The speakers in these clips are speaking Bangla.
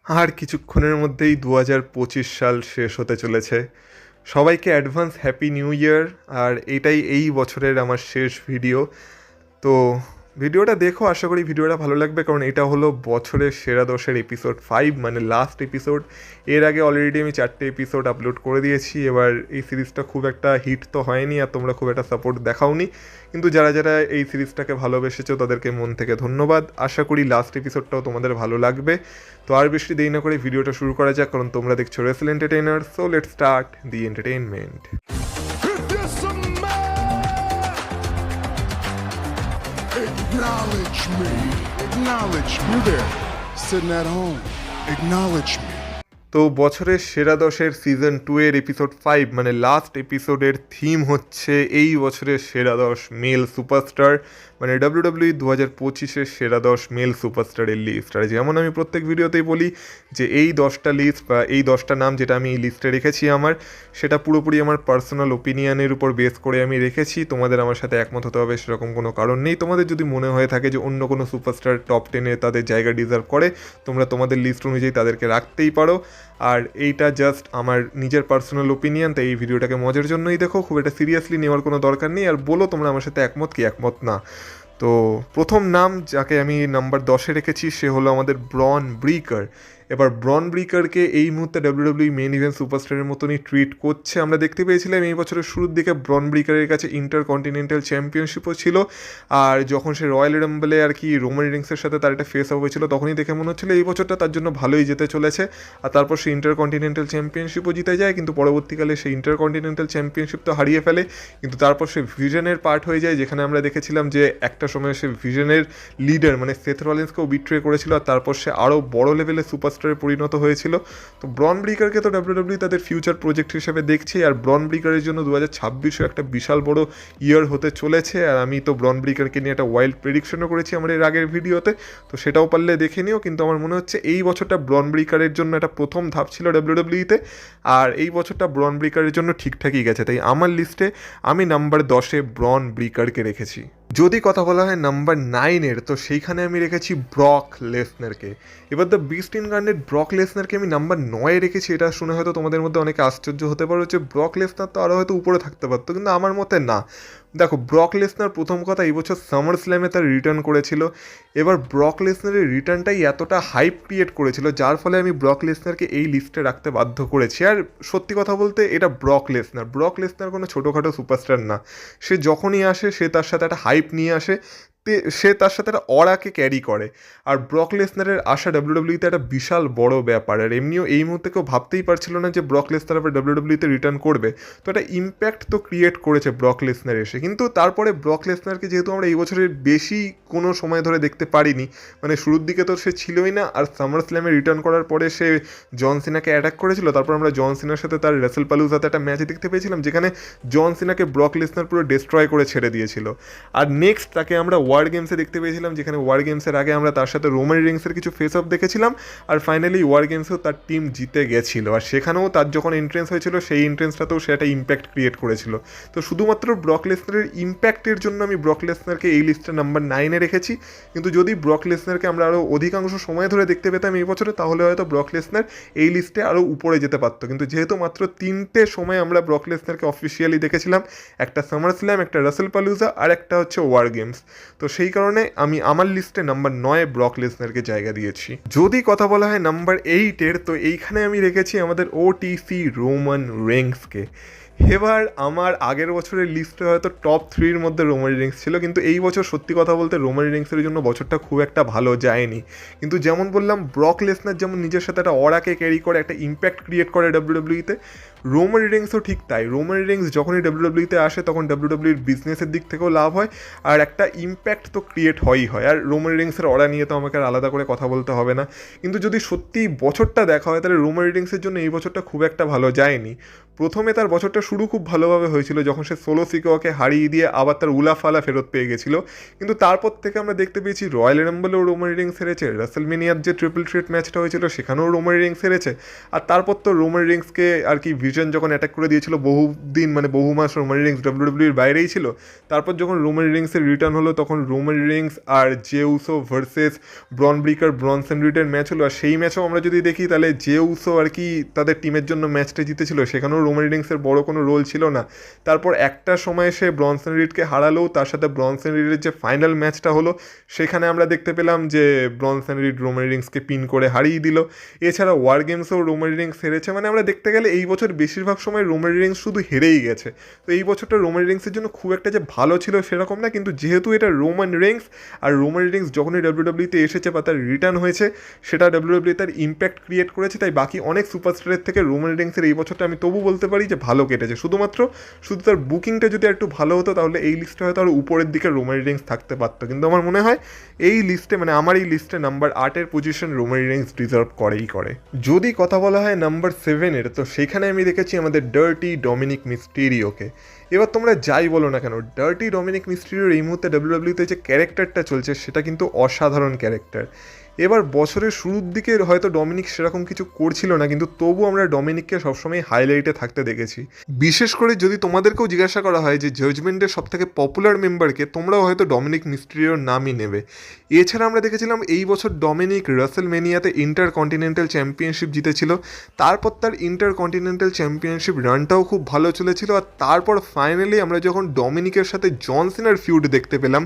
আর কিছুক্ষণের মধ্যেই 2025 সাল শেষ হতে চলেছে। সবাইকে অ্যাডভান্স হ্যাপি নিউ ইয়ার। আর এটাই এই বছরের আমার শেষ ভিডিও। তো ভিডিওটা দেখো, আশা করি ভিডিওটা ভালো লাগবে, কারণ এটা হলো বছরের সেরা 10-এর এপিসোড 5, মানে লাস্ট এপিসোড। এর আগে অলরেডি আমি 4টে এপিসোড আপলোড করে দিয়েছি। এবার এই সিরিজটা খুব একটা হিট তো হয়নি, আর তোমরা খুব একটা সাপোর্ট দেখাওনি, কিন্তু যারা যারা এই সিরিজটাকে ভালোবেসেছো তাদেরকে মন থেকে ধন্যবাদ। আশা করি লাস্ট এপিসোডটাও তোমাদের ভালো লাগবে। তো আর বেশি দেরি না করে ভিডিওটা শুরু করা যাক, কারণ তোমরা দেখছো wrestle entertainer. So let's start the entertainment. Acknowledge me. Acknowledge me. You there, sitting at home. Acknowledge me. তো বছরের সেরা 10-এর সিজন 2 এর এপিসোড 5, মানে লাস্ট এপিসোডের থিম হচ্ছে এই বছরের সেরা 10 মেল সুপারস্টার, মানে WWE 2025-এর সেরা 10 মেল সুপারস্টারের লিস্ট। আর যেমন আমি প্রত্যেক ভিডিওতেই বলি যে এই 10টা লিস্ট বা এই 10টা নাম যেটা আমি এই লিস্টে রেখেছি আমার, সেটা পুরোপুরি আমার পার্সোনাল ওপিনিয়নের উপর বেস করে আমি রেখেছি। তোমাদের আমার সাথে একমত হতে হবে সেরকম কোনো কারণ নেই। তোমাদের যদি মনে হয়ে থাকে যে অন্য কোনো সুপারস্টার টপ 10-এ তাদের জায়গা ডিজার্ভ করে, তোমরা তোমাদের লিস্ট অনুযায়ী তাদেরকে রাখতেই পারো। আর এইটা জাস্ট আমার নিজের পার্সোনাল ওপিনিয়ন, তাই এই ভিডিওটাকে মজার জন্যই দেখো, খুব একটা সিরিয়াসলি নেওয়ার কোনো দরকার নেই। আর বলো তোমরা আমার সাথে একমত কি একমত না। তো প্রথম নাম যাকে আমি নাম্বার 10-এ রেখেছি সে হলো আমাদের ব্রন ব্রিকার। এবার ব্রন ব্রিকারকে এই মুহূর্তে WWE মেন ইভেন্ট সুপারস্টারের মতনই ট্রিট করছে। আমরা দেখতে পেয়েছিলাম এই বছরের শুরুর দিকে ব্রন ব্রিকারের কাছে ইন্টারকন্টিনেন্টাল চ্যাম্পিয়নশিপও ছিল, আর যখন সে রয়্যাল রাম্বলে আর কি রোমান রিংসের সাথে তার একটা ফেস অফ হয়েছিল, তখনই দেখে মনে হচ্ছিল এই বছরটা তার জন্য ভালোই যেতে চলেছে। আর তারপর সে ইন্টারকন্টিনেন্টাল চ্যাম্পিয়নশিপও জিতে যায়, কিন্তু পরবর্তীকালে সে ইন্টারকন্টিনেন্টাল চ্যাম্পিয়নশিপ তো হারিয়ে ফেলে। কিন্তু তারপর সে ভিশনের পার্ট হয়ে যায়, যেখানে আমরা দেখেছিলাম যে একটা সময় সে ভিশনের লিডার মানে সেথ রলিন্সকেও বিট্রে করেছিল, আর তারপর সে আরও বড় লেভেলের সুপারস্টারে পরিণত হয়েছিল। তো ব্রন ব্রিকারকে তো WWE তাদের ফিউচার প্রজেক্ট হিসেবে দেখছে, আর ব্রন ব্রিকারের জন্য 2026 একটা বিশাল বড় ইয়ার হতে চলেছে। আর আমি তো ব্রন ব্রিকারকে নিয়ে একটা ওয়াইল্ড প্রেডিকশনও করেছি আমার এর আগের ভিডিওতে, তো সেটাও পারলে দেখে নিও। কিন্তু আমার মনে হচ্ছে এই বছরটা ব্রন ব্রিকারের জন্য একটা প্রথম ধাপ ছিল WWE-তে, আর এই বছরটা ব্রন ব্রিকারের জন্য ঠিকঠাকই গেছে। তাই আমার লিস্টে আমি নাম্বার 10-এ ব্রন ব্রিকারকে রেখেছি। যদি কথা বলা হয় নাম্বার 9-এর, তো সেইখানে আমি রেখেছি ব্রক লেসনারকে। এবার দ্য বিস্ট ইনকার্নেট ব্রক লেসনারকে আমি নাম্বার 9-এ রেখেছি। এটা শুনে হয়তো তোমাদের মধ্যে অনেকে আশ্চর্য হতে পারো যে ব্রক লেসনার তো আরও হয়তো উপরে থাকতে পারতো, কিন্তু আমার মতে না। দেখো, ব্রক লেসনার প্রথম কথা এই বছর সামার স্ল্যামে তার রিটার্ন করেছিল। এবার ব্রক লেসনারের রিটার্নটাই এতটা হাইপ ক্রিয়েট করেছিল, যার ফলে আমি ব্রক লেসনারকে এই লিস্টে রাখতে বাধ্য করেছি। আর সত্যি কথা বলতে এটা ব্রক লেসনার কোনো ছোটোখাটো সুপারস্টার না। সে যখনই আসে সে তার সাথে একটা হাইপ নিয়ে আসে, সে তার সাথে একটা অরাকে ক্যারি করে। আর ব্রক লেসনারের আসা WWE-তে একটা বিশাল বড় ব্যাপার। আর এমনিও এই মুহূর্তে কেউ ভাবতেই পারছিল না যে ব্রক লেসনার আবার WWE-তে রিটার্ন করবে। তো একটা ইম্প্যাক্ট তো ক্রিয়েট করেছে ব্রক লেসনার এসে। কিন্তু তারপরে ব্রক লেসনারকে যেহেতু আমরা এই বছরের বেশি কোনো সময় ধরে দেখতে পারিনি, মানে শুরুর দিকে তো সে ছিলই না, আর সামার স্ল্যামে রিটার্ন করার পরে সে জন সিনাকে অ্যাটাক করেছিল। তারপর আমরা জন সিনার সাথে তার রেসেল পালুজাতে একটা ম্যাচ দেখতে পেয়েছিলাম, যেখানে জন সিনাকে ব্রক লেসনার পুরো ডিস্ট্রয় করে ছেড়ে দিয়েছিল। আর নেক্সট তাকে আমরা ওয়ার গেমসে দেখতে পেয়েছিলাম, যেখানে ওয়ার গেমসের আগে আমরা তার সাথে রোমান রিংসের কিছু ফেস অফ দেখেছিলাম। আর ফাইনালি ওয়ার গেমসেও তার টিম জিতে গেছিলো, আর সেখানেও তার যখন এন্ট্রেন্স হয়েছিল সেই এন্ট্রেন্সটাতেও সে একটা ইম্প্যাক্ট ক্রিয়েট করেছিল। তো শুধুমাত্র ব্রক লেসনারের ইম্প্যাক্টের জন্য আমি ব্রক লেসনারকে এই লিস্টে নাম্বার 9-এ রেখেছি। কিন্তু যদি ব্রক লেসনারকে আমরা আরও অধিকাংশ সময় ধরে দেখতে পেতাম এই বছরে, তাহলে হয়তো ব্রক লেসনার এই লিস্টে আরও উপরে যেতে পারতো। কিন্তু যেহেতু মাত্র 3টে সময় আমরা ব্রক লেসনারকে অফিসিয়ালি দেখেছিলাম, একটা সামার স্ল্যাম, একটা রাসেল পালুজা, আর একটা হচ্ছে ওয়ার গেমস, তো সেই কারণে আমি আমার লিস্টে নাম্বার 9-এ ব্রক লেসনারকে জায়গা দিয়েছি। যদি কথা বলা হয় নাম্বার 8-এর, তো এইখানে আমি রেখেছি আমাদের OTC রোমান রেইন্সকে। এবার আমার আগের বছরের লিস্টে হয়তো টপ 3-র মধ্যে রোমান রিংস ছিল, কিন্তু এই বছর সত্যি কথা বলতে রোমান রিংসের জন্য বছরটা খুব একটা ভালো যায়নি। কিন্তু যেমন বললাম, ব্রক লেসনার যেমন নিজের সাথে একটা অরাকে ক্যারি করে, একটা ইম্প্যাক্ট ক্রিয়েট করে WWE-তে, রোমান রিংসও ঠিক তাই। রোমান রিংস যখনই WWE-তে আসে তখন WWE-র বিজনেসের দিক থেকেও লাভ হয়, আর একটা ইম্প্যাক্ট তো ক্রিয়েট হয়ই হয়। আর রোমান রিংসের অরা নিয়ে তো আমাকে আর আলাদা করে কথা বলতে হবে না। কিন্তু যদি সত্যি বছরটা দেখা হয়, তাহলে রোমান রিংসের জন্য এই বছরটা খুব একটা ভালো যায়নি। প্রথমে তার বছরটা শুরু খুব ভালোভাবে হয়েছিল যখন সে সোলো সিকোয়াকে হারিয়ে দিয়ে আবার তার উলাফালা ফেরত পেয়ে গেছিলো, কিন্তু তারপর থেকে আমরা দেখতে পেয়েছি রয়্যাল রাম্বলেও রোমান রিংস হেরেছে, রাসেলমেনিয়ার যে ট্রিপল থ্রেট ম্যাচটা হয়েছিল সেখানেও রোমান রিংস হেরেছে, আর তারপর তো রোমান রিংসকে আর কি ভিশন যখন অ্যাটাক করে দিয়েছিল বহুদিন মানে বহু মাস রোমান রিংস ডাব্লিউডাব্লিউর বাইরেই ছিল, তারপর যখন রোমান রিংসের রিটার্ন হলো তখন রোমান রিংস আর Jey Uso versus Bron Breakker Bronson রিডের ম্যাচ হলো, আর সেই ম্যাচও আমরা যদি দেখি তাহলে জে উসো আর কি তাদের টিমের জন্য ম্যাচটা জিতেছিল, সেখানেও রোমান রিংসের বড় কোনো রোল ছিল না। তারপর একটা সময় সে ব্রনসন রিডকে হারালেও তার সাথে ব্রনসন রিডের যে ফাইনাল ম্যাচটা হলো সেখানে আমরা দেখতে পেলাম যে ব্রনসন রিড রোমান রিংসকে পিন করে হারিয়ে দিল। এছাড়া ওয়ার গেমসেও রোমান রিংস হেরেছে, মানে আমরা দেখতে গেলে এই বছর বেশিরভাগ সময় রোমান রিংস শুধু হেরেই গেছে। তো এই বছরটা রোমান রিংসের জন্য খুব একটা যে ভালো ছিল সেরকম না, কিন্তু যেহেতু এটা রোমান রিংস আর রোমান রিংস যখনই ডাব্লিউডাব্লিউতে এসেছে বা তার রিটার্ন হয়েছে সেটা ডাব্লিউডাব্লিউ তার ইম্প্যাক্ট ক্রিয়েট করেছে, তাই বাকি অনেক সুপারস্টারের থেকে রোমান রিংসের এই বছরটা আমি তবু বলতে পারি যে ভালো কেটেছে। শুধু তার বুকিংটা যদি একটু ভালো হতো তাহলে এই লিস্টে হয়তো আরও উপরের দিকে রোমান রিংস থাকতে পারতো, কিন্তু আমার মনে হয় এই লিস্টে মানে আমার এই লিস্টে নাম্বার 8-এর পজিশন রোমান রিংস ডিজার্ভ করে। যদি কথা বলা হয় নাম্বার 7-এর, তো সেখানে আমি দেখেছি আমাদের ডার্টি ডমিনিক মিস্টেরিওকে। এবার তোমরা যাই বলো না কেন, ডার্টি ডমিনিক মিস্টেরিওর এই মুহূর্তে ডাব্লিউডাব্লিউতে যে ক্যারেক্টারটা চলছে সেটা কিন্তু অসাধারণ ক্যারেক্টার। এবার বছরের শুরুর দিকে হয়তো ডমিনিক সেরকম কিছু করছিল না, কিন্তু তবু আমরা ডমিনিককে সবসময় হাইলাইটে থাকতে দেখেছি। বিশেষ করে যদি তোমাদেরকেও জিজ্ঞাসা করা হয় যে জাজমেন্টের সবথেকে পপুলার মেম্বারকে, তোমরাও হয়তো ডমিনিক মিস্টেরিওর নামই নেবে। এছাড়া আমরা দেখেছিলাম এই বছর ডমিনিক রাসেলমেনিয়াতে ইন্টারকন্টিনেন্টাল চ্যাম্পিয়নশিপ জিতেছিল, তারপর তার ইন্টারকন্টিনেন্টাল চ্যাম্পিয়নশিপ রানটাও খুব ভালো চলেছিল, আর তারপর ফাইনালি আমরা যখন ডমিনিকের সাথে জন সিনার ফিউড দেখতে পেলাম,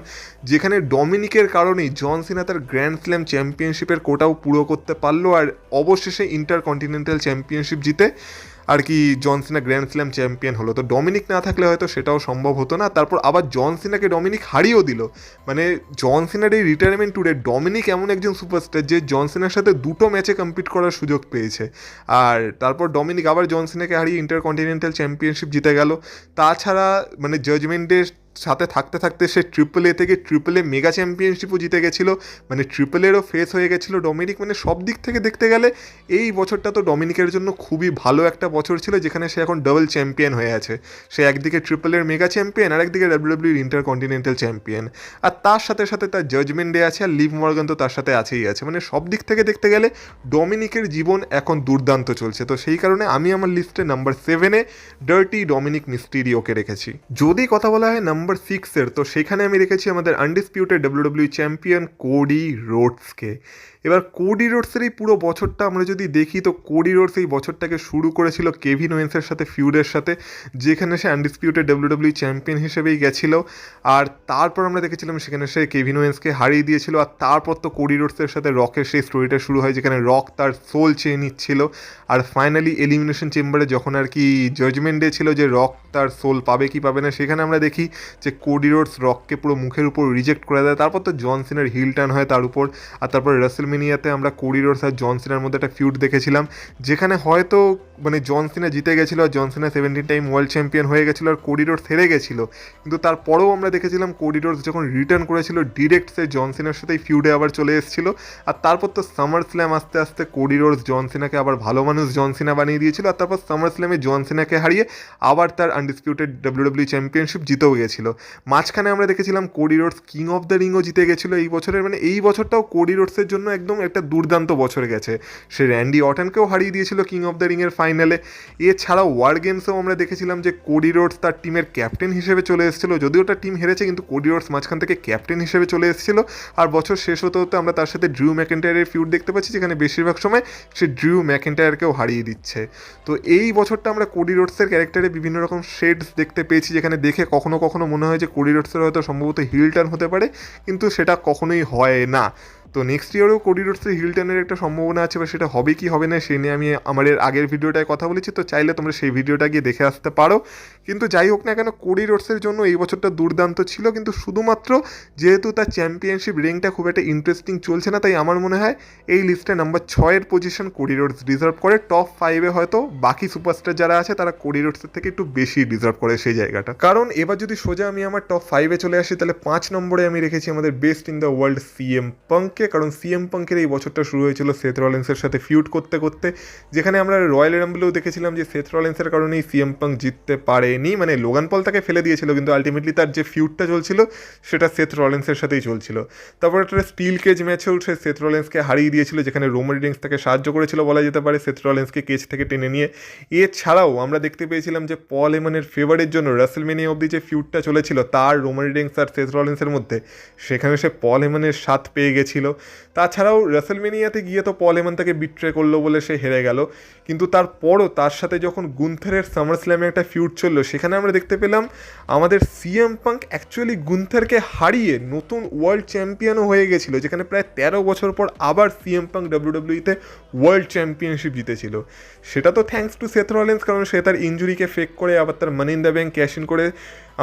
যেখানে ডমিনিকের কারণেই জন সিনা তার গ্র্যান্ড স্ল্যাম চ্যাম্পিয়নশিপের কোটাও পুরো করতে পারলো, আর অবশেষে ইন্টারকন্টিনেন্টাল চ্যাম্পিয়নশিপ জিতে আর কি জন সিনা গ্র্যান্ড স্ল্যাম চ্যাম্পিয়ন হলো। তো ডমিনিক না থাকলে হয়তো সেটাও সম্ভব হতো না। তারপর আবার জন সিনাকে ডমিনিক হারিয়েও দিল, মানে জন সিনার এই রিটায়ারমেন্ট ট্যুরে ডমিনিক এমন একজন সুপারস্টার যে জন সিনার সাথে দুটো ম্যাচে কম্পিট করার সুযোগ পেয়েছে, আর তারপর ডমিনিক আবার জন সিনাকে হারিয়ে ইন্টারকন্টিনেন্টাল চ্যাম্পিয়নশিপ জিতে গেল। তাছাড়া মানে জাজমেন্টের সাথে থাকতে থাকতে সে ট্রিপল এ থেকে ট্রিপল এ মেগা চ্যাম্পিয়নশিপও জিতে গেছিলো, মানে ট্রিপল এরও ফেস হয়ে গেছিলো ডমিনিক। মানে সব দিক থেকে দেখতে গেলে এই বছরটা তো ডমিনিকের জন্য খুবই ভালো একটা বছর ছিল, যেখানে সে এখন ডাবল চ্যাম্পিয়ন হয়ে আছে। সে একদিকে ট্রিপল এর মেগা চ্যাম্পিয়ন আর একদিকে ডাব্লিউডাব্লিউর ইন্টারকন্টিনেন্টাল চ্যাম্পিয়ন, আর তার সাথে সাথে তার জাজমেন্ট ডে আছে, আর লিভ মর্গান তো তার সাথে আছেই আছে। মানে সব দিক থেকে দেখতে গেলে ডমিনিকের জীবন এখন দুর্দান্ত চলছে। তো সেই কারণে আমি আমার লিস্টে নাম্বার 7-এ ডার্টি ডমিনিক মিস্টেরিওকে রেখেছি। যদি কথা বলা হয় নাম্বার 6-এর, তো সেখানে আমি রেখেছি আমাদের আনডিসপিউটেড ডাব্লিউডাব্লিউ চ্যাম্পিয়ন কোডি রোডসকে। এবার কোডি রোডসের এই পুরো বছরটা আমরা যদি দেখি, তো কোডি রোডস এই বছরটাকে শুরু করেছিল কেভিন ওয়েন্সের সাথে ফিউডের সাথে, যেখানে সে আনডিসপিউটেড ডাব্লিউডাব্লিউ চ্যাম্পিয়ন হিসেবেই গেছিল, আর তারপর আমরা দেখেছিলাম সেখানে সে কেভিন ওয়েন্সকে হারিয়ে দিয়েছিল, আর তারপর তো কোডি রোডসের সাথে রকের সেই স্টোরিটা শুরু হয়, যেখানে রক তার সোল চেয়ে নিচ্ছিল, আর ফাইনালি এলিমিনেশন চেম্বারে যখন আর কি জাজমেন্ট ডে ছিল যে রক তার সোল পাবে কি পাবে না, সেখানে আমরা দেখি যে কোডি রোডস রককে পুরো মুখের উপর রিজেক্ট করে দেয়। তারপর তো জন সিনার হিল টার্ন হয় তার উপর, আর তারপর রাসেলমেনিয়াতে আমরা কোডি রোডস আর জন সিনার মধ্যে একটা ফিউড দেখেছিলাম, যেখানে হয়তো মানে জন সিনা জিতে গেছিলো আর জন সিনা 17 টাইম ওয়ার্ল্ড চ্যাম্পিয়ন হয়ে গেছিলো আর কোডি রোডস হেরে গেছিলো, কিন্তু তারপরেও আমরা দেখেছিলাম কোডি রোডস যখন রিটার্ন করেছিল ডিরেক্ট সে জন সিনার সাথেই ফিউডে আবার চলে এসেছিলো, আর তারপর তো সামার স্ল্যাম আস্তে আস্তে কোডি রোডস জন সিনাকে আবার ভালো মানুষ জন সিনা বানিয়ে দিয়েছিল, আর তারপর সামার স্ল্যামে জন সিনাকে হারিয়ে আবার তার আনডিসপিউটেড ডাব্লিউডাব্লিউ চ্যাম্পিয়নশিপ জিতেও গেছিলো। মাঝখানে আমরা দেখেছিলাম Cody Rhodes King of the রিংও জিতে গেছিলো এই বছরের, মানে এই বছরটাও কোডি রোডসের জন্য একদম একটা দুর্দান্ত বছর গেছে। সে র্যান্ডি অটনকেও হারিয়ে দিয়েছিল কিং অফ দ্য রিংয়ের ফাইনালে। এছাড়াও ওয়ার গেমসেও আমরা দেখেছিলাম যে কোডি রোডস তার টিমের ক্যাপ্টেন হিসেবে চলে এসেছিলো, যদিও তার টিম হেরেছে কিন্তু কোডি রোডস মাঝখান থেকে ক্যাপ্টেন হিসেবে চলে এসেছিলো, আর বছর শেষ হতে হতে আমরা তার সাথে ড্রিউ ম্যাকেন্টায়ারের ফিউড দেখতে পাচ্ছি, যেখানে বেশিরভাগ সময় সে ড্রিউ ম্যাকেন্টায়ারকেও হারিয়ে দিচ্ছে। তো এই বছরটা আমরা কোডি রোডসের ক্যারেক্টারে বিভিন্ন রকম শেডস দেখতে পেয়েছি, যেখানে দেখে কখনো কখনো মনে হয় যে কোডি রোডসের হয়তো সম্ভবত হিল টার্ন হতে পারে, কিন্তু সেটা কখনোই হয় না। তো নেক্সট ইয়ারেও কোডি রোডসের হিল টার্নের একটা সম্ভাবনা আছে, বা সেটা হবে কি হবে না সে নিয়ে আমি আমার আগের ভিডিওটায় কথা বলেছি, তো চাইলে তোমরা সেই ভিডিওটা গিয়ে দেখে আসতে পারো। কিন্তু যাই হোক না কেন, কোডি রোডসের জন্য এই বছরটা দুর্দান্ত ছিল, কিন্তু শুধুমাত্র যেহেতু তার চ্যাম্পিয়নশিপ রিংটা খুব একটা ইন্টারেস্টিং চলছে না, তাই আমার মনে হয় এই লিস্টে নাম্বার 6-এর পজিশন কোডি রোডস ডিজার্ভ করে। টপ 5-এ হয়তো বাকি সুপারস্টার যারা আছে তারা কোডি রোডসের থেকে একটু বেশি ডিজার্ভ করে সেই জায়গাটা। কারণ এবার যদি সোজা আমি আমার টপ 5-এ চলে আসি, তাহলে 5 নম্বরে আমি রেখেছি আমাদের best in the world CM পাঙ্ককে, কারণ সিএম পাঙ্কের এই বছরটা শুরু হয়েছিল সেথ রলিন্সের সাথে ফিউড করতে করতে, যেখানে আমরা রয়্যাল রাম্বলেও দেখেছিলাম যে সেথ রলিন্সের কারণেই সিএম পাঙ্ক জিততে পারেনি, মানে লোগান পল তাকে ফেলে দিয়েছিল কিন্তু আলটিমেটলি তার যে ফিউডটা চলছিল সেটা সেথ রলিন্সের সাথেই চলছিল। তারপর একটা স্টিল কেজ ম্যাচেও সে সেথ রলিন্সকে হারিয়ে দিয়েছিল, যেখানে রোমান রিংস তাকে সাহায্য করেছিল বলা যেতে পারে সেথ রলিন্সকে কেজ থেকে টেনে নিয়ে। এছাড়াও আমরা দেখতে পেয়েছিলাম যে পল হেমনের ফেভারের জন্য রাসেলমেনিয়া অবধি যে ফিউডটা চলেছিল তার রোমান রিংস আর সেথ রলিন্সের মধ্যে, সেখানে সে পল হেমনের সাথ পেয়ে গেছিল। তাছাড়াও রাসেলমেনিয়াতে গিয়ে তো পল হেমন তাকে বিট্রে করলো বলে সে হেরে গেল, কিন্তু তারপরও তার সাথে যখন গুন্থারের সামার স্ল্যামে একটা ফিউড চললো সেখানে আমরা দেখতে পেলাম আমাদের সিএম পাঙ্ক অ্যাকচুয়ালি গুন্থারকে হারিয়ে নতুন ওয়ার্ল্ড চ্যাম্পিয়নও হয়ে গেছিলো, যেখানে প্রায় 13 বছর পর আবার সিএম পাঙ্ক ডাব্লিউডাব্লিউইতে ওয়ার্ল্ড চ্যাম্পিয়নশিপ জিতেছিল। সেটা তো থ্যাঙ্কস টু সেথ রলিন্স, কারণ সে তার ইনজুরিকে ফেক করে আবার তার money in the bank cash in করে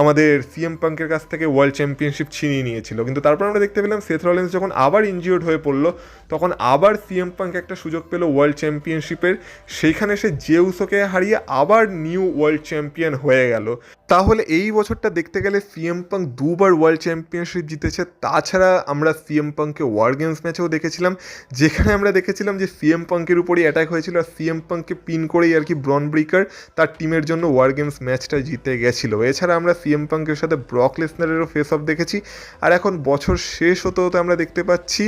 আমাদের সিএম পাঙ্কের কাছ থেকে ওয়ার্ল্ড চ্যাম্পিয়নশিপ ছিনিয়ে নিয়েছিল। কিন্তু তারপর আমরা দেখতে পেলাম সেথ রলিন্স যখন আবার ইনজিওর্ড হয়ে পড়লো তখন আবার সিএম পাঙ্ক একটা সুযোগ পেল ওয়ার্ল্ড চ্যাম্পিয়নশিপের, সেইখানে সে জেউসোকে হারিয়ে আবার নিউ ওয়ার্ল্ড চ্যাম্পিয়ন হয়ে গেল। তাহলে এই বছরটা দেখতে গেলে সিএম পাঙ্ক দুবার ওয়ার্ল্ড চ্যাম্পিয়নশিপ জিতেছে। তাছাড়া আমরা সিএম পাঙ্ককে ওয়ার গেমস ম্যাচেও দেখেছিলাম, যেখানে আমরা দেখেছিলাম যে সিএম পাঙ্কের উপরই অ্যাটাক হয়েছিল আর সিএম পাঙ্ককে পিন করেই আর কি ব্রন ব্রেকার তার টিমের জন্য ওয়ার গেমস ম্যাচটা জিতে গেছিলো। এছাড়া আমরা সিএম পাঙ্কের সাথে ব্রক লেসনারেরও ফেস অফ দেখেছি। আর এখন বছর শেষ হতে হতে আমরা দেখতে পাচ্ছি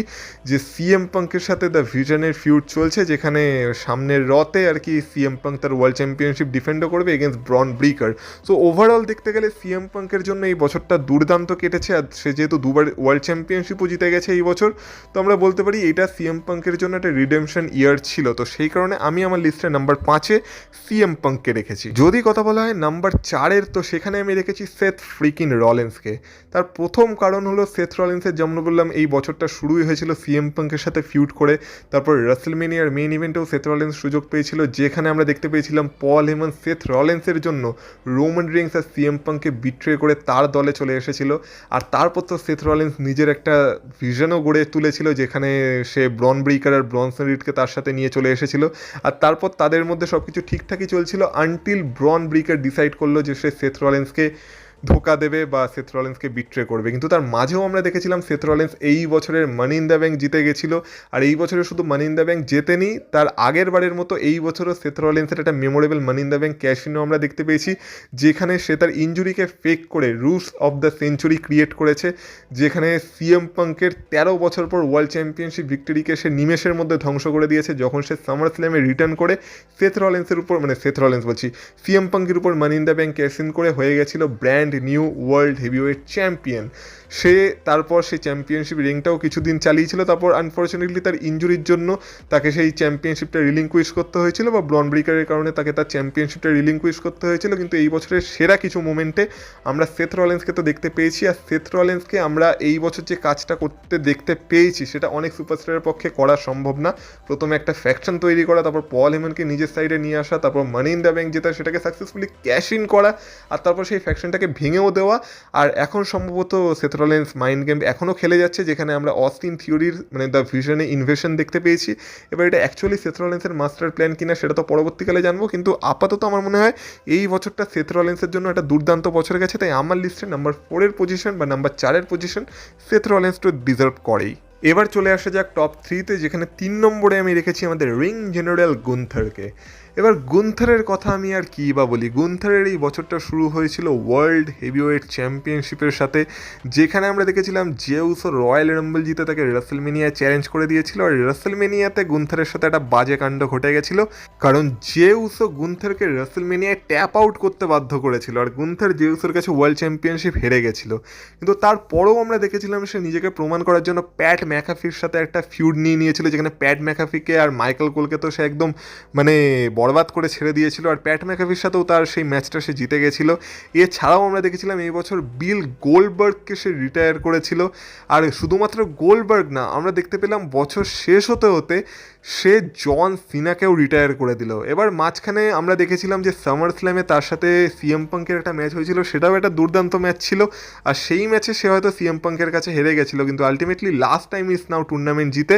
যে সিএম পাঙ্কের সাথে দ্য ভিশনের ফিউড চলছে, যেখানে সামনের রতে আর কি সিএম পাঙ্ক তার ওয়ার্ল্ড চ্যাম্পিয়নশিপ ডিফেন্ডও করবে এগেনস্ট ব্রন ব্রেকার। সো ওভারঅল দেখতে গেলে সিএম পাঙ্কের জন্য এই বছরটা দুর্দান্ত কেটেছে, আর সে যেহেতু দুবার ওয়ার্ল্ড চ্যাম্পিয়নশিপও জিতে গেছে এই বছর, তো আমরা বলতে পারি এটা সিএম পাঙ্কের জন্য একটা রিডেমশন ইয়ার ছিল। তো সেই কারণে আমি আমার লিস্টে নাম্বার 5-এ সিএম পাঙ্ককে রেখেছি। যদি কথা বলা হয় নাম্বার 4-এর, তো সেখানে আমি রেখেছি সেথ ফ্রিকিন রলিন্সকে। তার প্রথম কারণ হলো সেথ রলিন্সের, যেমন বললাম এই বছরটা শুরুই হয়েছিল সিএম পাঙ্কের সাথে ফিউড করে, তারপর রাসেলমেনিয়ার মেইন ইভেন্টেও সেথ রলিন্স সুযোগ পেয়েছিল, যেখানে আমরা দেখতে পেয়েছিলাম পল হেমন সেথ রলিন্সের জন্য রোমান রিংস আর সিএম পাঙ্ককে বিট্রে করে তার দলে চলে এসেছিল। আর তারপর তো সেথ রলিন্স নিজের একটা ভিশনও গড়ে তুলেছিল, যেখানে সে ব্রন ব্রেকার আর ব্রনসন রিডকে তার সাথে নিয়ে চলে এসেছিল। আর তারপর তাদের মধ্যে সব কিছু ঠিকঠাকই চলছিল আনটিল ব্রন ব্রেকার ডিসাইড করলো যে সে সেথ রলিন্সকে ধোকা দেবে বা সেথ রলিন্সকে বিট্রে করবে। কিন্তু তার মাঝেও আমরা দেখেছিলাম সেথ রলিন্স এই বছরের মানি ইন দ্য ব্যাংক জিতে গেছিল। আর এই বছরে শুধু মানি ইন দ্য ব্যাংক জেতেনি, তার আগের বারের মতো এই বছরও সেথ রলিন্সের একটা memorable money in the bank cash ইনও আমরা দেখতে পেয়েছি, যেখানে সে তার ইনজুরিকে ফেক করে roots of the century create করেছে, যেখানে সিএম পাঙ্কের 13 বছর পর ওয়ার্ল্ড চ্যাম্পিয়নশিপ ভিক্টরিকে সে নিমেষের মধ্যে ধ্বংস করে দিয়েছে, যখন সে সামার স্ল্যামে রিটার্ন করে সেথ রলিন্সের উপর, মানে সেথ রলিন্স বলছি সিএম পাঙ্কের উপর money in the bank cash in করে হয়ে গেছিল brand new world heavyweight champion. সে তারপর সেই চ্যাম্পিয়নশিপ রিংটাও কিছুদিন চালিয়েছিল, তারপর আনফর্চুনেটলি তার ইনজুরির জন্য তাকে সেই চ্যাম্পিয়নশিপটা রিলিঙ্কুইশ করতে হয়েছিল, বা ব্রন ব্রেকারের কারণে তাকে তার চ্যাম্পিয়নশিপটা রিলিঙ্কুইশ করতে হয়েছিল। কিন্তু এই বছরের সেরা কিছু মোমেন্টে আমরা সেথ রলিন্সকে তো দেখতে পেয়েছি, আর সেথ রলিন্সকে আমরা এই বছর যে কাজটা করতে দেখতে পেয়েছি সেটা অনেক সুপারস্টারের পক্ষে করা সম্ভব না। প্রথমে একটা ফ্যাকশন তৈরি করা, তারপর পল হেমনকে নিজের সাইডে নিয়ে আসা, তারপর মানি ইন দ্য ব্যাংক জেতা, সেটাকে সাকসেসফুলি ক্যাশ ইন করা, আর তারপর সেই ফ্যাকশনটাকে ভেঙেও দেওয়া। আর এখন সম্ভবত সেথ রলিন্স মাইন্ড গেম এখনও খেলে যাচ্ছে, যেখানে আমরা অস্টিন থিওরির মানে দ্য ভিশনে ইনভেশন দেখতে পেয়েছি। এবার এটা অ্যাকচুয়ালি সেথ রলিন্সের মাস্টার প্ল্যান কিনা সেটা তো পরবর্তীকালে জানবো, কিন্তু আপাতত আমার মনে হয় এই বছরটা সেথ রলিন্সের জন্য একটা দুর্দান্ত বছর গেছে। তাই আমার লিস্টে নাম্বার 4-এর পজিশন বা নাম্বার 4-এর পজিশন সেথ রলিন্স তো ডিজার্ভ করেই। এবার চলে আসা যাক টপ 3-তে, যেখানে 3 নম্বরে আমি রেখেছি আমাদের রিং জেনারেল গুন্থারকে। এবার গুন্থারের কথা আমি আর কী বা বলি, গুন্থারের এই বছরটা শুরু হয়েছিল ওয়ার্ল্ড হেভিওয়েট চ্যাম্পিয়নশিপের সাথে, যেখানে আমরা দেখেছিলাম জেউসো রয়্যাল রাম্বল জিতে তাকে রাসেলমেনিয়া চ্যালেঞ্জ করে দিয়েছিল। আর রাসেলমেনিয়াতে গুন্থারের সাথে একটা বাজে কাণ্ড ঘটে গেছিলো, কারণ জেউসো গুন্থারকে রাসেলমেনিয়ায় ট্যাপ আউট করতে বাধ্য করেছিল, আর গুন্থার জেউসোর কাছে ওয়ার্ল্ড চ্যাম্পিয়নশিপ হেরে গেছিলো। কিন্তু তারপরেও আমরা দেখেছিলাম সে নিজেকে প্রমাণ করার জন্য প্যাট ম্যাকাফির সাথে একটা ফিউড নিয়ে নিয়েছিল, যেখানে প্যাট ম্যাকাফিকে আর মাইকেল কোলকে তো সে একদম মানে বরবাদ করে ছেড়ে দিয়েছিল, আর প্যাট ম্যাকাফির সাথেও তার সেই ম্যাচটা সে জিতে গেছিলো। এছাড়াও আমরা দেখেছিলাম এই বছর বিল গোল্ডবার্গকে সে রিটায়ার করেছিল। আর শুধুমাত্র গোল্ডবার্গ না, আমরা দেখতে পেলাম বছর শেষ হতে হতে সে জন সিনাকেও রিটায়ার করে দিল। এবার মাঝখানে আমরা দেখেছিলাম যে সামার স্ল্যামে তার সাথে সিএম পাঙ্কের একটা ম্যাচ হয়েছিল, সেটাও একটা দুর্দান্ত ম্যাচ ছিল। আর সেই ম্যাচে সে হয়তো সিএম পাঙ্কের কাছে হেরে গেছিলো, কিন্তু ultimately last time is now tournament জিতে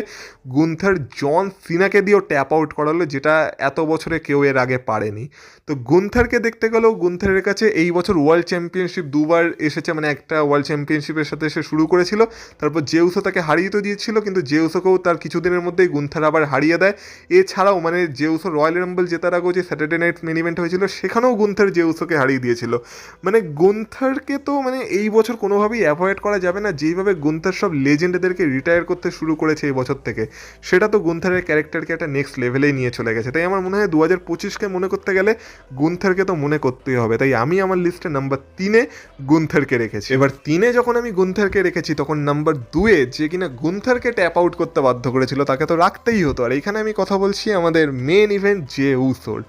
গুন্থার জন সিনাকে দিয়েও ট্যাপ আউট করালো, যেটা এত বছরে কেউ এর আগে পারেনি। তো গুন্থারকে দেখতে গেলেও গুন্থারের কাছে এই বছর ওয়ার্ল্ড চ্যাম্পিয়নশিপ দুবার এসেছে, মানে একটা ওয়ার্ল্ড চ্যাম্পিয়নশিপের সাথে সে শুরু করেছিল, তারপর জেউসো তাকে হারিয়ে তো দিয়েছিল, কিন্তু জেউসোকেও তার কিছুদিনের মধ্যেই গুন্থার আবার হারিয়ে দেয়। এছাড়াও মানে জেউসো রয়্যাল রাম্বল জেতার আগেও যে স্যাটারডে নাইট মেন ইভেন্ট হয়েছিল সেখানেও গুন্থার জেউসোকে হারিয়ে দিয়েছিল। মানে গুন্থারকে তো মানে এই বছর কোনোভাবেই অ্যাভয়েড করা যাবে না। যেইভাবে গুন্থার সব লেজেন্ডদেরকে রিটায়ার করতে শুরু করেছে এই বছর থেকে, সেটা তো গুন্থারের ক্যারেক্টারকে একটা নেক্সট লেভেলেই নিয়ে চলে গেছে। তাই আমার মনে হয় 2025কে মনে করতে গেলে গুন্থারকে তো মনে করতেই হবে। তাই আমি আমার লিস্টে নাম্বার 3-এ গুন্থারকে রেখেছি। এবার 3-এ যখন আমি গুন্থারকে রেখেছি, তখন নাম্বার 2-এ যে কিনা গুন্থারকে ট্যাপ আউট করতে বাধ্য করেছিল তাকে তো রাখতেই হতো। আর এইখানে আমি কথা বলছি আমাদের মেন ইভেন্ট জে উসোর।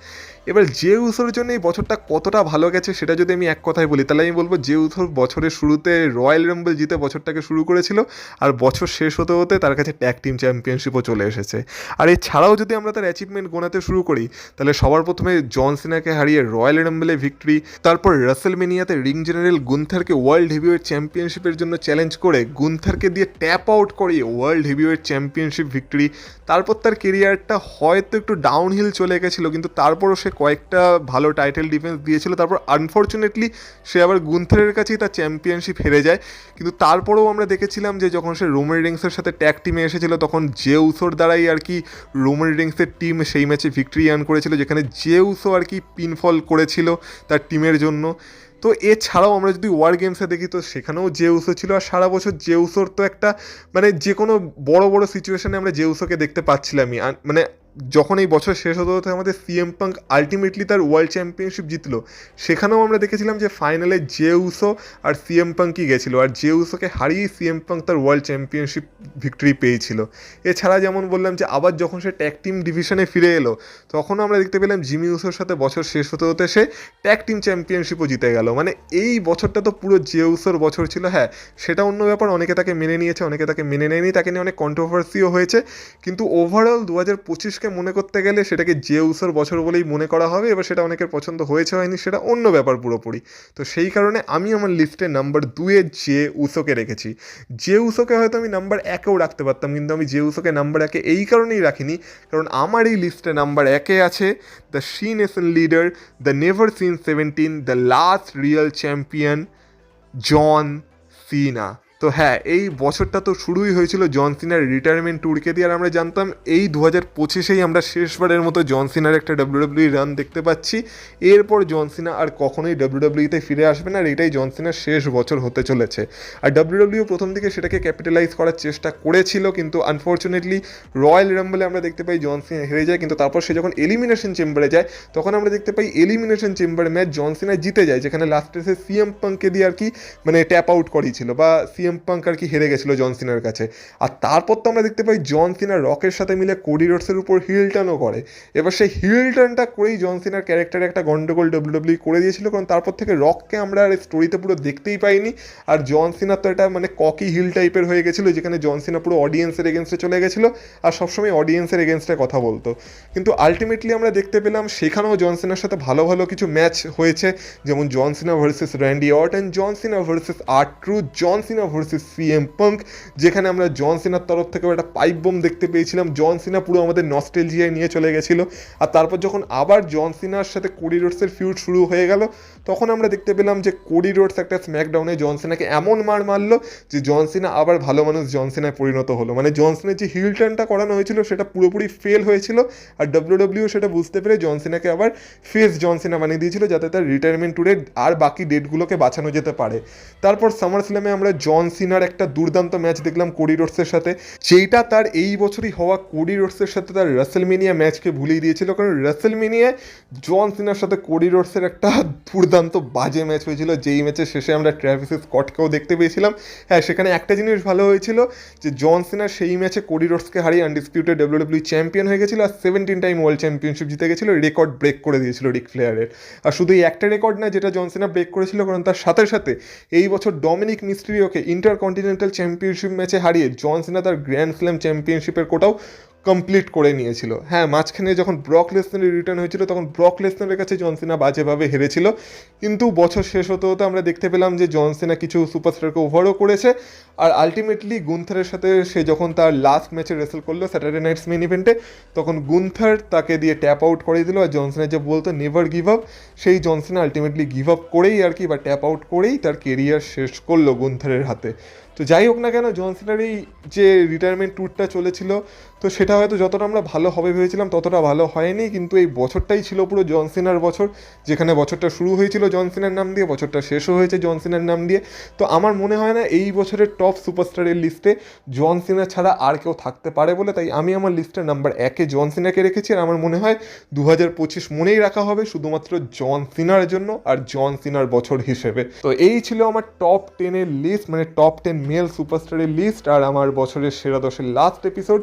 এবার জে উসোর জন্য এই বছরটা কতটা ভালো গেছে সেটা যদি আমি এক কথায় বলি, তাহলে আমি বলবো জে উসোর বছরের শুরুতে রয়্যাল রাম্বল জিতে বছরটাকে শুরু করেছিল, আর বছর শেষ হতে হতে তার কাছে ট্যাগ টিম চ্যাম্পিয়নশিপও চলে এসেছে। আর এছাড়াও যদি আমরা তার অ্যাচিভমেন্ট গোনাতে শুরু করি, তাহলে সবার প্রথমে জন সিনাকে হারিয়ে রয়্যাল রাম্বলে ভিক্টরি, তারপর রাসেলমেনিয়াতে রিং জেনারেল গুন্থারকে ওয়ার্ল্ড হেভিওয়েট চ্যাম্পিয়নশিপের জন্য চ্যালেঞ্জ করে গুন্থারকে দিয়ে ট্যাপ আউট করিয়ে ওয়ার্ল্ড হেভিওয়েট চ্যাম্পিয়নশিপ ভিক্টরি। তারপর তার কেরিয়ারটা হয়তো একটু ডাউনহিল চলে গেছিলো, কিন্তু তারপরও সে কয়েকটা ভালো টাইটেল ডিফেন্স দিয়েছিল। তারপর আনফর্চুনেটলি সে আবার গুন্থারের কাছেই তার চ্যাম্পিয়নশিপ হেরে যায়। কিন্তু তারপরেও আমরা দেখেছিলাম যে যখন সে রোমান রিংসের সাথে ট্যাগ টিমে এসেছিল, তখন জে উসোর দ্বারাই আর কি রোমান রিংসের টিম সেই ম্যাচে ভিক্টরি আর্ন করেছিল, যেখানে জে উসো আর কি পিনফল করেছিল তার টিমের জন্য। তো এছাড়াও আমরা যদি ওয়ার গেমসে দেখি, তো সেখানেও জে উসো ছিল। আর সারা বছর জে উসোর তো একটা মানে যে কোনো বড় বড় সিচুয়েশনে আমরা জে উসোকে দেখতে পাচ্ছিলামই। মানে যখন এই বছর শেষ হতে হতে আমাদের সিএম পাঙ্ক আলটিমেটলি তার ওয়ার্ল্ড চ্যাম্পিয়নশিপ জিতলো, সেখানেও আমরা দেখেছিলাম যে ফাইনালে জে উসো আর সিএম পাঙ্কই গেছিলো, আর জে উসোকে হারিয়েই সিএম পাঙ্ক তার ওয়ার্ল্ড চ্যাম্পিয়নশিপ ভিক্টরি পেয়েছিল। এছাড়া যেমন বললাম যে আবার যখন সে ট্যাগ টিম ডিভিশনে ফিরে এলো, তখনও আমরা দেখতে পেলাম জিমি উসোর সাথে বছর শেষ হতে হতে সে ট্যাগ টিম চ্যাম্পিয়নশিপও জিতে গেল। মানে এই বছরটা তো পুরো জে উসোর বছর ছিল। হ্যাঁ, সেটা অন্য ব্যাপার, অনেকে তাকে মেনে নিয়েছে, অনেকে তাকে মেনে নেয়নি, তাকে নিয়ে অনেক কন্ট্রোভার্সিও হয়েছে। কিন্তু ওভারঅল 2025কে মনে করতে গেলে সেটাকে জে উসোর বছর বলেই মনে করা হবে। এবার সেটা অনেকের পছন্দ হয়েছে হয়নি সেটা অন্য ব্যাপার পুরোপুরি। তো সেই কারণে আমি আমার লিস্টে নাম্বার 2-এ জে উসোকে রেখেছি। জে উসোকে হয়তো আমি নাম্বার 1-এও রাখতে পারতাম, কিন্তু আমি জে উসোকে নাম্বার 1-এ এই কারণেই রাখিনি, কারণ আমার এই লিস্টে নাম্বার 1-এ আছে the Cenation leader, the never seen 17, the last real champion John Cena. তো হ্যাঁ, এই বছরটা তো শুরুই হয়েছিল জন সিনার রিটায়ারমেন্ট ট্যুরকে দিয়ে। আর আমরা জানতাম এই 2025-এই আমরা শেষবারের মতো জন সিনার একটা WWE রান দেখতে পাচ্ছি। এরপর জন সিনা আর কখনোই WWEতে ফিরে আসবে না, আর এটাই জন সিনার শেষ বছর হতে চলেছে। আর WWE প্রথম দিকে সেটাকে ক্যাপিটালাইজ করার চেষ্টা করেছিল, কিন্তু আনফর্চুনেটলি রয়্যাল রাম্বলে আমরা দেখতে পাই জন সিনা হেরে যায়। কিন্তু তারপর সে যখন এলিমিনেশন চেম্বারে যায়, তখন আমরা দেখতে পাই এলিমিনেশন চেম্বারে ম্যাচ জন সিনা জিতে যায়, যেখানে লাস্টে সে সিএম পাঙ্ককে দিয়ে আর কি মানে ট্যাপ আউট করিয়েছিল, বা সিএম পাঙ্ক আর কি হেরে গেছিলো জন সিনার কাছে। আর তারপর তো আমরা দেখতে পাই জন সিনা রকের সাথে মিলে কোডি রোডসের উপর হিল টার্নও করে। এবার সেই হিল টার্নটা করেই জন সিনার ক্যারেক্টারে একটা গন্ডগোল WWE করে দিয়েছিল, কারণ তারপর থেকে রককে আমরা আর স্টোরিতে পুরো দেখতেই পাইনি। আর জন সিনা তো এটা মানে ককি হিল টাইপের হয়ে গেছিলো, যেখানে জন সিনা পুরো অডিয়েন্সের এগেনস্টে চলে গেছিলো আর সবসময় অডিয়েন্সের এগেনস্টে কথা বলতো। কিন্তু আলটিমেটলি আমরা দেখতে পেলাম সেখানেও জন সিনার সাথে ভালো ভালো কিছু ম্যাচ হয়েছে, যেমন জন সিনা ভার্সেস র্যান্ডি অর্টন, জন সিনা ভার্সেস R-Truth, জন সিনা ভার্সেস সিএম পাঙ্ক, যেখানে আমরা জন সিনার তরফ থেকেও একটা পাইপ বোম দেখতে পেয়েছিলাম। জন সিনা পুরো আমাদের নস্টেলজিয়ায় নিয়ে চলে গেছিলো। আর তারপর যখন আবার জন সিনার সাথে কোডি রোডসের ফিউড শুরু হয়ে গেল, তখন আমরা দেখতে পেলাম যে কোডি রোডস একটা স্ম্যাকডাউনে জন সিনাকে এমন মারলো যে জন সিনা আবার ভালো মানুষ জন সিনায় পরিণত হলো। মানে জন সিনার যে হিল টার্নটা করানো হয়েছিল সেটা পুরোপুরি ফেল হয়েছিল, আর WWE সেটা বুঝতে পেরে জন সিনাকে আবার ফেস জন সিনা বানিয়ে দিয়েছিল, যাতে তার রিটায়ারমেন্ট ট্যুরে আর বাকি ডেটগুলোকে বাঁচানো যেতে পারে। তারপর সামার স্ল্যামে আমরা জন সিনার একটা দুর্দান্ত ম্যাচ দেখলাম কোডি রোডসের সাথে, যেটা তার এই বছরই হওয়া কোডি রোডসের সাথে তার রাসেলমেনিয়া ম্যাচকে ভুলিয়ে দিয়েছিল। কারণ রাসেলমেনিয়ায় জন সিনার সাথে কোডি রোডসের একটা দুর্দান্ত বাজে ম্যাচ হয়েছিল, যেই ম্যাচের শেষে আমরা ট্র্যাভিস স্কটকেও দেখতে পেয়েছিলাম। হ্যাঁ, সেখানে একটা জিনিস ভালো হয়েছিল যে জন সিনা সেই ম্যাচে কোডি রোডসকে হারিয়ে আনডিসপিউটেড WWE চ্যাম্পিয়ন হয়ে গেছিল, আর 17 টাইম ওয়ার্ল্ড চ্যাম্পিয়নশিপ জিতে গেছিলো, রেকর্ড ব্রেক করে দিয়েছিল রিক ফ্লেয়ারের। আর শুধু এই একটা রেকর্ড না যেটা জন সিনা ব্রেক করেছিল, কারণ তার সাথে সাথে এই বছর ডমিনিক মিস্ট্রিওকে ইন্টারকন্টিনেন্টাল চ্যাম্পিয়নশিপ ম্যাচে হারিয়ে জন সিনা তার গ্র্যান্ড স্ল্যাম চ্যাম্পিয়নশিপের কোটাও কমপ্লিট করে নিয়েছিল। হ্যাঁ, মাঝখানে যখন ব্রক লেসনারের রিটার্ন হয়েছিল তখন ব্রক লেসনারের কাছে জন সিনা বাজেভাবে হেরেছিল, কিন্তু বছর শেষ হতে হতে আমরা দেখতে পেলাম যে জন সিনা কিছু সুপারস্টারকে ওভারও করেছে। আর আলটিমেটলি গুন্থারের সাথে সে যখন তার লাস্ট ম্যাচে রেসেল করলো স্যাটারডে নাইটস মেন ইভেন্টে, তখন গুন্থার তাকে দিয়ে ট্যাপ আউট করে দিল। আর জন সিনা যে বলতো নেভার গিভ আপ, সেই জন সিনা আলটিমেটলি গিভ আপ করেই আর কি, বা ট্যাপ আউট করেই তার কেরিয়ার শেষ করলো গুন্থারের হাতে। তো যাই হোক না কেন, জন সিনার এই যে রিটায়ারমেন্ট ট্যুরটা চলেছিল, তো সেটা হয়তো যতটা আমরা ভালো হবে ভেবেছিলাম ততটা ভালো হয়নি, কিন্তু এই বছরটাই ছিল পুরো জন সিনার বছর, যেখানে বছরটা শুরু হয়েছিল জন সিনার নাম দিয়ে, বছরটা শেষও হয়েছে জন সিনার নাম দিয়ে। তো আমার মনে হয় না এই বছরের টপ সুপারস্টারের লিস্টে জন সিনা ছাড়া আর কেউ থাকতে পারে বলে, তাই আমি আমার লিস্টের নাম্বার 1-এ জন সিনাকে রেখেছি। আর আমার মনে হয় 2025 মনেই রাখা হবে শুধুমাত্র জন সিনার জন্য আর জন সিনার বছর হিসেবে। তো এই ছিল আমার টপ 10-এর লিস্ট, মানে টপ 10 মেল সুপারস্টারের লিস্ট আর আমার বছরের সেরা 10-এর লাস্ট এপিসোড।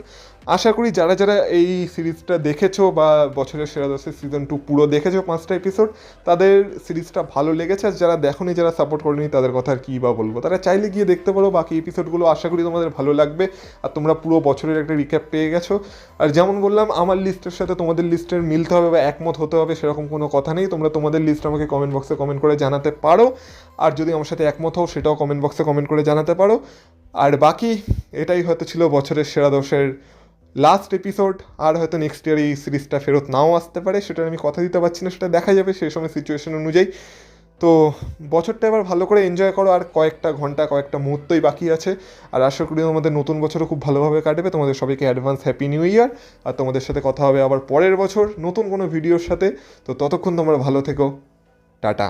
আশা করি যারা যারা এই সিরিজটা দেখেছো বা বছরের সেরা 10-এর সিজন 2 পুরো দেখেছো 5টা এপিসোড, তাদের সিরিজটা ভালো লেগেছে। আর যারা দেখোনি, যারা সাপোর্ট করেনি, তাদের কথা আর কী বা বলবো, তারা চাইলে গিয়ে দেখতে পারো বাকি এপিসোডগুলো। আশা করি তোমাদের ভালো লাগবে আর তোমরা পুরো বছরের একটা রিক্যাপ পেয়ে গেছো। আর যেমন বললাম, আমার লিস্টের সাথে তোমাদের লিস্টের মিলতে হবে বা একমত হতে হবে সেরকম কোনো কথা নেই। তোমরা তোমাদের লিস্ট আমাকে কমেন্ট বক্সে কমেন্ট করে জানাতে পারো, আর যদি আমার সাথে একমত হও সেটাও কমেন্ট বক্সে কমেন্ট করে জানাতে পারো। আর বাকি এটাই হয়তো ছিল বছরের সেরা 10-এর লাস্ট এপিসোড। আর হয়তো নেক্সট ইয়ার এই সিরিজটা ফেরত নাও আসতে পারে, সেটা আমি কথা দিতে পারছি না, সেটা দেখা যাবে সেই সময় সিচুয়েশন অনুযায়ী। তো বছরটা এবার ভালো করে এনজয় করো, আর কয়েকটা ঘন্টা কয়েকটা মুহূর্তই বাকি আছে। আর আশা করি তোমাদের নতুন বছরও খুব ভালোভাবে কাটবে। তোমাদের সবাইকে অ্যাডভান্স হ্যাপি নিউ ইয়ার। আর তোমাদের সাথে কথা হবে আবার পরের বছর নতুন কোনো ভিডিওর সাথে। তো ততক্ষণ তোমরা ভালো থেকো, টাটা।